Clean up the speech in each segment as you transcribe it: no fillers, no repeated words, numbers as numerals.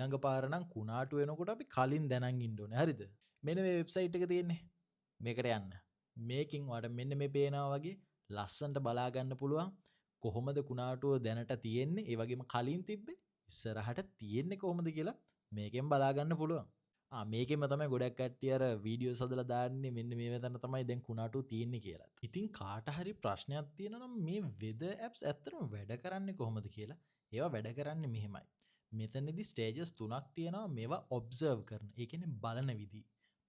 ඊළඟ පාර නම් කුණාටු වෙනකොට අපි කලින් දැනන් ඉන්න ඕනේ. හරිද? මෙන්න මේ වෙබ්සයිට් එක තියෙන්නේ. මේකට යන්න. මේකෙන් ඔයාලට මෙන්න මේ පේනවා වගේ ලස්සනට බලා ගන්න පුළුවන් කොහොමද කුණාටුව දැනට තියෙන්නේ, ඒ වගේම කලින් තිබ්බේ, ඉස්සරහට තියෙන්නේ කොහොමද කියලා මේකෙන් බලා ගන්න පුළුවන්. මේකෙම තමයි ගොඩක් කට්ටිය අර වීඩියෝස් හදලා දාන්නේ මෙන්න මේ වෙතන තමයි දැන් කුණාටුව තියෙන්නේ කියලා. ඉතින් කාට හරි ප්‍රශ්නයක් තියෙනවා නම් මේ weather apps ඇත්තටම වැඩ කරන්නේ කොහොමද කියලා, ඒවා වැඩ කරන්නේ මෙහෙමයි. මෙතනදී ස්ටේජස් 3ක් තියෙනවා මේවා ඔබ්සර්ව් කරන. ඒ කියන්නේ බලන විදි.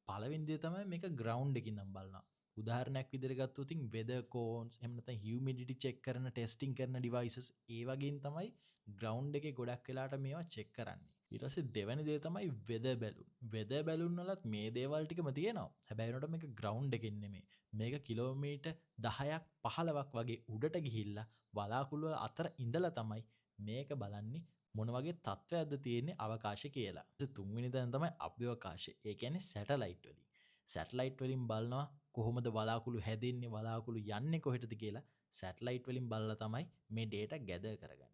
පළවෙනි දේ තමයි මේක ග්‍රවුන්ඩ් එකකින් නම් බලනවා. උදාහරණයක් විදිහට ගත්තොත් ඉතින් weather cones එහෙම නැත්නම් humidity check කරන ටෙස්ටිං කරන devices ඒ වගේන් තමයි ග්‍රවුන්ඩ් එකේ ගොඩක් වෙලාට මේවා check කරන්නේ. ඊට පස්සේ දෙවෙනි දේ තමයි weather balloon. weather balloon වලත් මේ දේවල් ටිකම තියෙනවා. හැබැයි උනට මේක ග්‍රවුන්ඩ් එකකින් නෙමෙයි. මේක කිලෝමීටර් 10ක් 15ක් වගේ උඩට ගිහිල්ලා වලාකුළු අතර ඉඳලා තමයි මේක බලන්නේ මොන වගේ තත්ත්වයක්ද තියෙන්නේ අවකාශය කියලා. තුන්වෙනි තැන තමයි අභ්‍යවකාශය. ඒ කියන්නේ සැටලයිට් වලින්. සැටලයිට් වලින් බලනවා කොහොමද වලාකුළු හැදෙන්නේ, වලාකුළු යන්නේ කොහෙටද කියලා සැටලයිට් වලින් බලලා තමයි මේ data gather කරගන්නේ.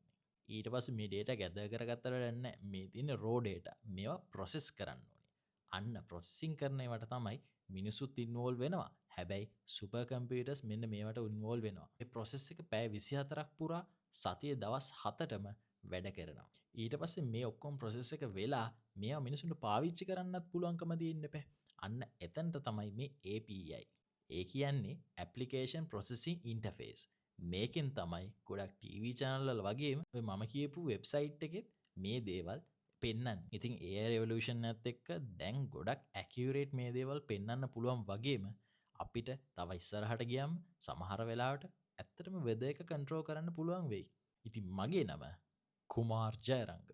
ඊට පස්සේ මේ data gather කරගත්තට නැහැ. මේ තියෙන raw data. මේවා process කරන්න ඕනේ. අන්න processing කරන ඒවට තමයි මිනිසුත් involve වෙනවා. හැබැයි super computers මෙන්න මේවට involve වෙනවා. මේ process එක පැය 24ක් පුරා සතියේ දවස් 7ටම වැඩ කරනවා. ඊට පස්සේ මේ ඔක්කොම process එක වෙලා මේවා මිනිසුන්ට පාවිච්චි කරන්නත් පුළුවන්කම තියෙන්න බෑ. අන්න එතනට තමයි මේ API. ඒ කියන්නේ application processing interface. මේකෙන් තමයි ගොඩක් TV channel වල වගේම ඔය මම කියපු වෙබ්සයිට් එකෙත් මේ දේවල් පෙන්වන්නේ. ඉතින් AI revolution එකත් එක්ක දැන් ගොඩක් accurate මේ දේවල් පෙන්වන්න පුළුවන් වගේම අපිට තව ඉස්සරහට ගියම් සමහර වෙලාවට ඇත්තටම weather එක control කරන්න පුළුවන් වෙයි. ඉතින් මගේ නම කුමාර් ජයරංග.